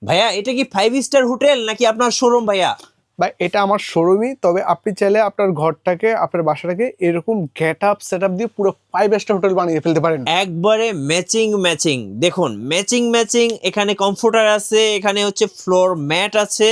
ভাইয়া এটা কি 5 স্টার হোটেল নাকি আপনার শোরুম ভাইয়া? ভাই এটা আমার শোরুমই, তবে আপনি চাইলে আপনার ঘরটাকে আপনার বাসাটাকে এরকম গেট আপ সেট আপ দিয়ে পুরো 5 স্টার হোটেল বানিয়ে ফেলতে পারেন। একবারে ম্যাচিং ম্যাচিং, দেখুন ম্যাচিং ম্যাচিং, এখানে কমফোর্টার আছে, এখানে হচ্ছে ফ্লোর ম্যাট আছে,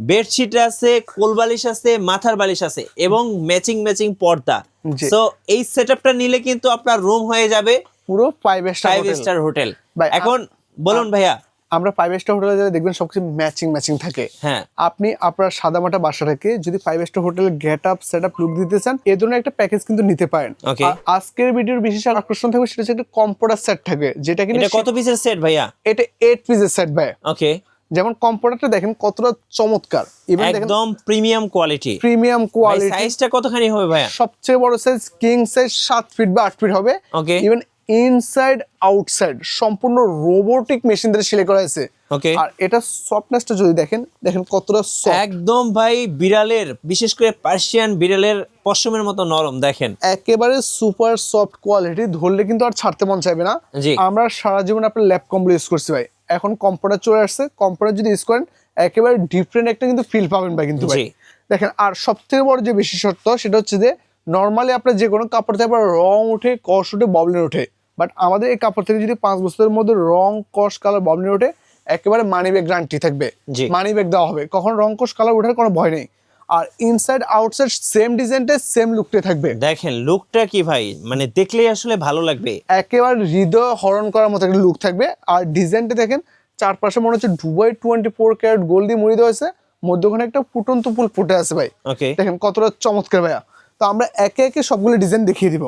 বেডশিট আছে, কোল বালিশ আছে, মাথার বালিশ আছে এবং ম্যাচিং ম্যাচিং পর্দা। জি। সো এই সেটআপটা নিলে কিন্তু আপনার রুম হয়ে যাবে পুরো 5 স্টার 5 স্টার হোটেল। ভাই, এখন বলুন ভাইয়া। আমরা 5 স্টার হোটেলে যারা দেখবেন সবকিছু ম্যাচিং ম্যাচিং থাকে। হ্যাঁ, আপনি আপনার সাদামাটা বাসাটাকে যদি 5 স্টার হোটেলে get up set up look দিতে চান, এই ধরনের একটা প্যাকেজ কিন্তু নিতে পারেন। ওকে। আর আজকের ভিডিওর বিশেষ আকর্ষণ থাকবে সেটা হচ্ছে একটা কম্পিউটার সেট থাকবে, যেটা কিনা এটা কত পিসের সেট ভাইয়া? এটা 8 পিসের সেট ভাই। ওকে, যেমন কম্পিউটারটা দেখেন কতটা চমৎকার, ইভেন দেখেন একদম প্রিমিয়াম কোয়ালিটি। Premium quality. সাইজটা কতখানি হবে ভাইয়া? সবচেয়ে বড় সাইজ কিং সাইজ 7 ফিট বা 8 ফিট হবে। ওকে। ইভেন ইনসাইড আউটসাইড সম্পূর্ণ রোবোটিক মেশিন দিয়ে সেলাই করা হয়েছে। ওকে। আর এটা সফটনেসটা যদি দেখেন কতটা সফট। একদম ভাই বিড়ালের, বিশেষ করে পার্সিয়ান বিড়ালের পশমের মতো নরম, দেখেন একেবারে সুপার সফট কোয়ালিটি, ধরলে কিন্তু আর ছাড়তে মন চাইবে না। জি। আমরা সারা জীবন আপনার ল্যাপ কম্বল ইউজ করছি ভাই, এখন কম্পিউটার চলে আসছে, কম্পিউটার যদি ইউজ করেন একেবারে ডিফারেন্ট একটা কিন্তু ফিল পাবেন ভাই কিন্তু ভাই। জি। দেখেন, আর সবথেকে বড় যে বিশেষত্ব সেটা হচ্ছে যে নর্মালি আপনার যে কোনো কাপড় থেকে আপনার রং উঠে, কষ উঠে, ববলিন ওঠে, বাট আমাদের এই কাপড় থেকে যদি 5 বছরের মধ্যে রং, কষ, কালার, ববলিন ওঠে, একেবারে মানি ব্যাগ গ্যারান্টি থাকবে। জি। মানি ব্যাগ দেওয়া হবে, কখন রং, কষ, কালার ওঠার কোনো ভয় নেই। আর ইনসাইড আউটসাইড সেম ডিজাইনটা সেম লুকটা থাকবে। দেখেন লুকটা কি ভাই, মানে দেখলেই আসলে ভালো লাগবে। একেবারে হৃদয় হরণ করার মতো একটা লুক থাকবে। আর ডিজাইনটা দেখেন, চারপাশে মনে হচ্ছে দুবাই 24 ক্যারেট গোল্ড দিয়ে মুড়ি দেওয়া হয়েছে, মধ্যখানে একটা ফুটন্ত ফুল ফুটে আছে ভাই। ওকে। দেখেন কতটা চমৎকার ভাইয়া। তো আমরা একে একে সবগুলো ডিজাইন দেখিয়ে দিব।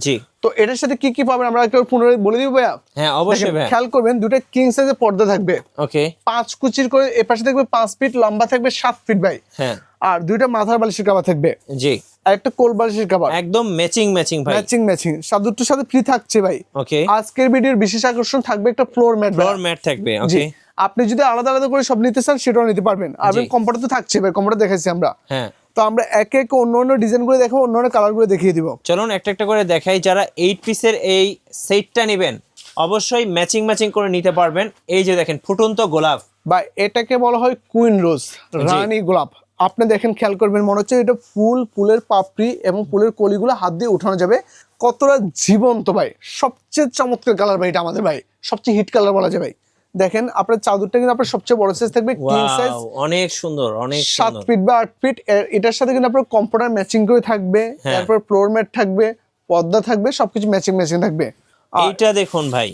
জি। তো এটার সাথে কি কি পাবেন আমরা একটু পুনরায় বলে দিব ভাইয়া। হ্যাঁ অবশ্যই দেখেন, ভাইয়া। খেয়াল করবেন দুটো কিং সাইজের পর্দা থাকবে। ওকে। 5 কুচির করে, এ পাশে থাকবে 5 ফিট, লম্বা থাকবে 7 ফিট ভাই। হ্যাঁ। আর দুইটা মাথার বালিশের কভার থাকবে, জি। আর একটা কোল বালিশের কভার, একদম ম্যাচিং ম্যাচিং ভাই। ম্যাচিং ম্যাচিং দুটোর সাথে ফ্রি থাকছে ভাই। ওকে। আজকের ভিডিওর বিশেষ আকর্ষণ থাকবে একটা ফ্লোর ম্যাট। ফ্লোর ম্যাট থাকবে। জি। ওকে। আপনি যদি আলাদা আলাদা করে সব নিতে চান সেটাও নিতে পারবেন। আর কম্পিউটার তো থাকছে ভাই, কম্পিউটার দেখাইছি আমরা। হ্যাঁ। তো আমরা একে একে অন্য অন্য ডিজাইন করে দেখাবো, অন্য অন্য কালার করে দেখিয়ে দিব। চলুন একটা একটা করে দেখাই। যারা 8 পিসের এই সেটটা নেবেন অবশ্যই ম্যাচিং ম্যাচিং করে নিতে পারবেন। এই যে দেখেন ফুটন্ত গোলাপ, বা এটাকে বলা হয় কুইন রোজ, রানী গোলাপ। আপনি দেখেন, খেয়াল করবেন, মনে হচ্ছে এটা ফুল, ফুলের পাপড়ি এবং ফুলের কলিগুলো হাত দিয়ে উঠানো যাবে, কতটা জীবন্ত ভাই। সবচেয়ে চমৎকার কালার ভাই এটা আমাদের ভাই, সবচেয়ে হিট কালার বলা যায় ভাই। দেখেন আপনার চাদরটা কিন্তু আপনার সবচেয়ে বড় সাইজ থাকবে, কিং সাইজ, ওয়াও অনেক সুন্দর, অনেক 7 সুন্দর। ফিট বা 8 ফিট। এটার সাথে কিন্তু আপনার কম্পিউটার ম্যাচিং করে থাকবে, তারপর ফ্লোর ম্যাট থাকবে, পর্দা থাকবে, সবকিছু ম্যাচিং ম্যাচিং থাকবে। এইটা দেখুন ভাই,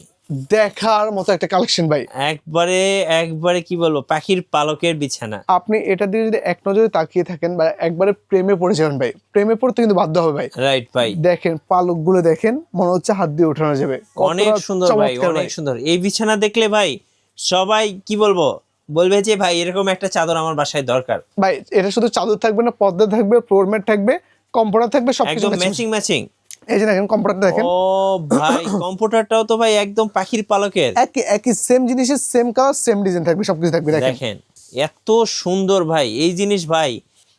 দেখার মতো একটা কালেকশন ভাই। একবারে একবারে কি বলবো, পাখির পালকের বিছানা। আপনি এটা দিয়ে যদি এক নজরে তাকিয়ে থাকেন বা একবারে প্রেমে পড়ে যাবেন ভাই, প্রেমে পড়তে কিন্তু বাধ্য হবে ভাই। রাইট ভাই। দেখেন পালক গুলো দেখেন, মনে হচ্ছে হাত দিয়ে উঠানো যাবে, অনেক সুন্দর ভাই, অনেক সুন্দর। এই বিছানা দেখলে ভাই সবাই কি বলবো, বলবে যে ভাই এরকম একটা চাদর আমার বাসায় দরকার। ভাই এটা শুধু চাদর থাকবে না, পর্দা থাকবে, ফ্লোর ম্যাট থাকবে, কম্পিউটার থাকবে, সবকিছু একদম ম্যাচিং ম্যাচিং। এই যে দেখেন কম্পিউটারটা দেখেন, ও ভাই কম্পিউটারটাও তো ভাই একদম পাখির পালকের। একই একই সেম জিনিসের সেম কালার সেম ডিজাইন থাকবে, সবকিছু থাকবে। দেখেন এত সুন্দর ভাই এই জিনিস ভাই,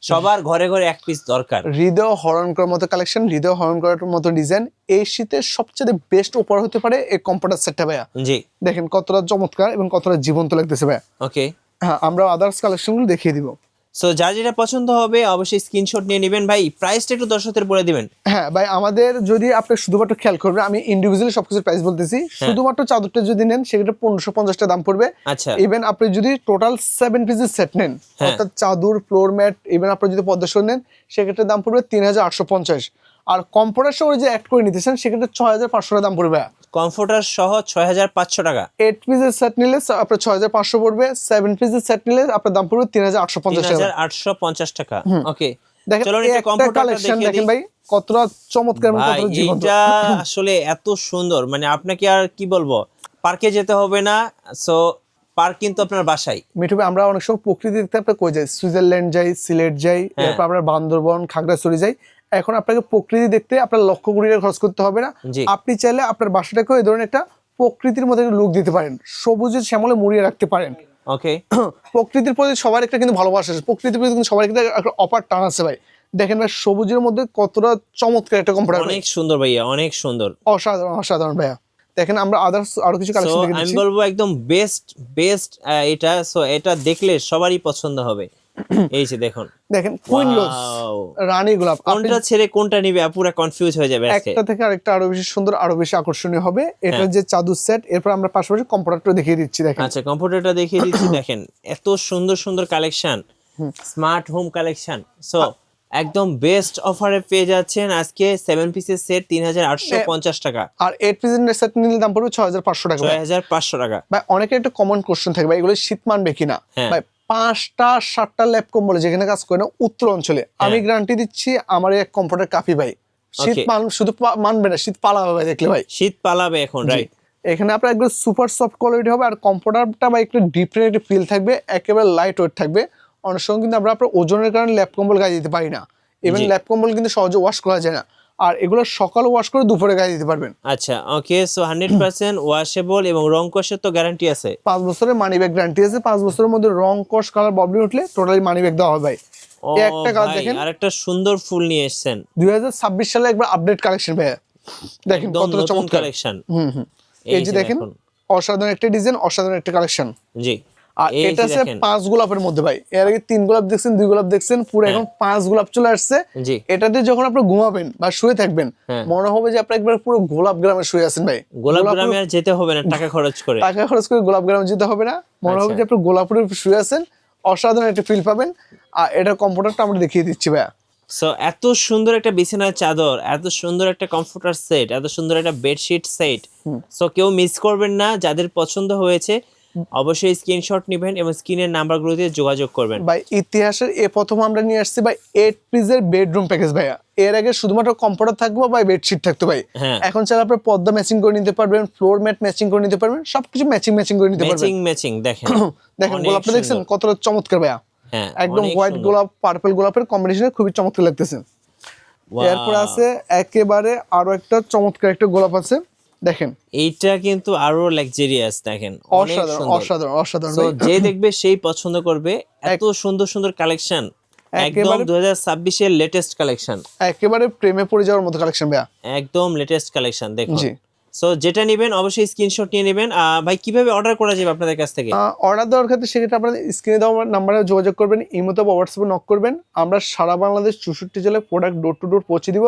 সবার ঘরে ঘরে এক পিস দরকার। হৃদয় হরণ করার মতো কালেকশন, হৃদয় হরণ করার মতো ডিজাইন। এই শীতের সবচেয়ে বেস্ট উপহার হতে পারে এই কম্পিউটার সেটটা ভাইয়া। জি। দেখেন কতটা চমৎকার এবং কতটা জীবন্ত লাগতেছে ভাইয়া। ওকে। হ্যাঁ, আমরা আদার্স কালেকশনগুলো দেখিয়ে দিব। সো যার যেটা পছন্দ হবে অবশ্যই স্ক্রিনশট নিয়ে নেবেন। ভাই প্রাইসটা একটু দর্শকদের বলে দিবেন। হ্যাঁ ভাই, আমাদের যদি আপনি শুধুমাত্র খেয়াল করবেন, আমি ইন্ডিভিজুয়ালি সবকিছু প্রাইস বলতেছি। শুধুমাত্র চাদরটা যদি নেন সেক্ষেত্রে 1550 টাকা দাম পড়বে। আচ্ছা। ইভেন আপনি যদি টোটাল 7 পিসের সেট নেন, অর্থাৎ চাদর, ফ্লোর ম্যাট, ইভেন আপনি যদি পদ্মা শোল নেন সেক্ষেত্রে দাম পড়বে 3850। আর কম্পিউটার সহ যে অ্যাড করে নিতেছেন সেক্ষেত্রে 6500 টাকা দাম পড়বে। কমফোর্টার সহ 6500 টাকা। 8 পিসের সেট নিলে আপনার 6500 পড়বে, 7 পিসের সেট নিলে আপনার দাম পড়বে 3850 টাকা। 3850 টাকা। ওকে। দেখেন চলুন এই একটা একটা কমফোর্টারটা কালেকশন দেখিয়ে দেখেন দিই। ভাই, কতটা চমৎকার এবং ভাই কতটা জীবন্ত। এটা আসলে এত সুন্দর, মানে আপনাকে আর কি বলবো, পার্কে যেতে হবে না। সো পার্ক কিন্তু আপনার বাসায়। মিঠু ভাই, আমরা অনেক সময় প্রকৃতি দেখতে আপনার কই যাই, সুইজারল্যান্ড যাই, সিলেট যাই, এরপর আমরা বান্দরবন, খাগড়াছড়ি যাই। এখন আপনাকে প্রকৃতি দেখতে আপনার লক্ষ কোটি টাকা খরচ করতে হবে না। জি। আপনি চাইলে আপনার বাসাটাকেও এই ধরনের একটা প্রকৃতির মধ্যে লুক দিতে পারেন, সবুজে শ্যামলে মুড়িয়ে রাখতে পারেন। ওকে। প্রকৃতির প্রতি সবার একটা কিন্তু ভালোবাসা আছে, প্রকৃতির প্রতি কিন্তু সবার কিন্তু একটা অপার টান আছে ভাই। দেখেন ভাই সবুজের মধ্যে কতটা চমৎকার একটা কম্পিউটার, অনেক সুন্দর ভাইয়া, অনেক সুন্দর। অসাধারণ অসাধারণ ভাইয়া। দেখেন আমরা আদার্স আরো কিছু সো কালেকশন দেখে আমি দিচ্ছি। বলবো একদম বেস্ট বেস্ট এটা, সো এটা দেখলে সবারই পছন্দ হবে। এই যে দেখুন, দেখেন কুইন রোজ, Wow! রানী গোলাপ। আপনি কোনটা ছেড়ে কোনটা নিবে পুরো কনফিউজ হয়ে যাবে আজকে। একটা থেকে আরেকটা আরো বেশি সুন্দর, আরো বেশি আকর্ষণীয় হবে। এটা হ্যাঁ। যে চাদর সেট, এরপর আমরা পাশাপাশি কম্পিউটারটা দেখিয়ে দিচ্ছি। দেখেন আচ্ছা, কম্পিউটারটা দেখিয়ে দিচ্ছি। দেখেন এত সুন্দর সুন্দর collection, smart home collection. So একদম বেস্ট অফারে পেয়ে যাচ্ছেন আজকে 7 পিসের সেট 3850 টাকা, আর 8 পিসের সেট নিলে দাম পড়বে 6500 টাকা। 6500 টাকা। ভাই অনেকের একটা কমন কোশ্চেন থাকে ভাই, এগুলো শীত মানবে কিনা। হ্যাঁ। ভাই 5টা 7টা ল্যাপ কম্বল যেখানে কাজ করে না উত্তর অঞ্চলে, আমি গ্যারান্টি দিচ্ছি আমার এই এক কম্পিউটার কাফি ভাই। শীত Okay. শুধু মানবে না, শীত পালাবে ভাই দেখলে ভাই। শীত পালাবে এখন, রাইট? এখানে আপনার একদম সুপার সফট কোয়ালিটি হবে, আর কম্পিউটারটা বা একটু ডিফারেন্ট একটা ফিল থাকবে, একেবারে লাইট ওয়েট থাকবে। অনেক সময় কিন্তু আমরা আপনার ওজনের কারণে ল্যাপ কম্বল গায়ে দিতে পারি না, ইভেন জি। ল্যাপ কম্বল কিন্তু সহজে ওয়াশ করা যায় না, আর এগুলো সকালে ওয়াশ করে দুপুরে গায়ে দিতে পারবেন। আচ্ছা, ওকে। সো 100% ওয়াশেবল এবং রং কষের তো গ্যারান্টি আছে। 5 বছরের মানি ব্যাগ গ্যারান্টি আছে। 5 বছরের মধ্যে রং কস কালার প্রবলেম উঠলে টোটালি মানি ব্যাগ দেওয়া হবে ভাই। ও এই একটা কালার ভাই, দেখেন, আরেকটা সুন্দর ফুল নিয়ে এসেছেন, 2026 সালে একবার আপডেট কালেকশন ভাই। দেখেন একদম কতটা নতুন চমৎকার। কালেকশন। এই যে দেখেন, অসাধারণ একটা ডিজাইন, অসাধারণ একটা কালেকশন। জি, আর এই এটা যে আছে দেখেন। 5 গোলাপের মধ্যে ভাই। এর আগে 3 গোলাপ দেখছেন, 2 গোলাপ দেখছেন, পুরো এখন 5 গোলাপ চলে আসছে। জি, এটাতে যখন আপনি ঘুমাবেন বা শুয়ে থাকবেন, হ্যাঁ। মনে হবে যে আপনি একবার পুরো গোলাপ গ্রামে শুয়ে আছেন ভাই। গোলাপ গ্রামে আর যেতে হবে না টাকা খরচ করে। টাকা খরচ করে গোলাপ গ্রামে যেতে হবে না, মনে হবে আচ্ছা। যে আপনি গোলাপুরে শুয়ে আছেন। অসাধারণ একটা ফিল পাবেন। আর এটার কম্পিউটারটা আমরা দেখিয়ে দিচ্ছি ভাইয়া। সো এত সুন্দর একটা বিছানার চাদর, এত সুন্দর একটা কমফোর্টার সেট, এত সুন্দর একটা বেডশিট সেট। সো কেউ মিস করবেন না, যাদের পছন্দ হয়েছে অবশ্যই স্ক্রিনশট নেবেন এবং স্ক্রিনের নাম্বারগুলোতে যোগাযোগ করবেন। ভাই ইতিহাসের প্রথম আমরা নিয়ে আসছি ভাই 8 পিসের বেডরুম প্যাকেজ ভাইয়া। এর আগে শুধুমাত্র কম্পিউটার থাকবো ভাই, বেডশিট থাকতো ভাই। হ্যাঁ। এখন চাইলে আপনি পর্দা ম্যাচিং করে নিতে পারবেন, ফ্লোর ম্যাট ম্যাচিং করে নিতে পারবেন, সবকিছু ম্যাচিং করে নিতে পারবেন। ম্যাচিং ম্যাচিং দেখেন, দেখেন অনেক গোলাপটা দেখছেন সুন্দর। কতটা চমৎকার ভাইয়া। হ্যাঁ, একদম অনেক হোয়াইট সুন্দর। গোলাপ পার্পল গোলাপের কম্বিনেশনে খুবই চমৎকার লাগতেছে। Wow! এরপর আছে একেবারে আরো একটা চমৎকার একটা গোলাপ আছে, দেখেন এইটা কিন্তু আরো লাক্সারিয়াস, দেখেন অনেক অসাধারণ সুন্দর। অসাধারণ অসাধারণ সো ভাই। যে দেখবে সেই পছন্দ করবে, এত সুন্দর সুন্দর কালেকশন, একদম একেবারে- 2026 এর লেটেস্ট কালেকশন, একেবারে প্রেমে পড়ে যাওয়ার মতো কালেকশন ভাইয়া। একদম লেটেস্ট কালেকশন দেখুন। জি। সো যেটা নেবেন অবশ্যই স্ক্রিনশট নিয়ে নেবেন। ভাই কিভাবে অর্ডার করা যাবে আপনাদের কাছ থেকে? অর্ডার দেওয়ার ক্ষেত্রে সেক্ষেত্রে আপনাদের স্ক্রিনে দেওয়া নাম্বারে যোগাযোগ করবেন, ইমোতে বা হোয়াটসঅ্যাপে নক করবেন। আমরা সারা বাংলাদেশ 64 জেলায় প্রোডাক্ট ডোর টু ডোর পৌঁছে দিব।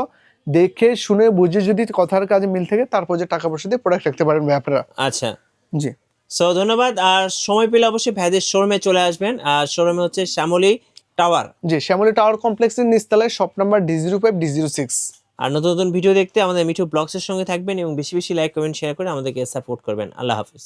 দেখে শুনে বুঝে যদি কথার কাজে মিল থাকে, তারপর যে টাকা পয়সা দিয়ে প্রোডাক্ট রাখতে পারেন ভাই আপনারা। আচ্ছা, জি সো ধন্যবাদ। আর সময় পেলে অবশ্যই ভাইদের শোরুমে চলে আসবেন। আর শোরুমে হচ্ছে শ্যামলী টাওয়ার। জি, শ্যামলী টাওয়ার কমপ্লেক্সের নিচতলায়, শপ নাম্বার D05 D06। আর নতুন নতুন ভিডিও দেখতে আমাদের মিঠু ব্লগসের সঙ্গে থাকবেন এবং বেশি বেশি লাইক কমেন্ট শেয়ার করে আমাদেরকে সাপোর্ট করবেন। আল্লাহ হাফিজ।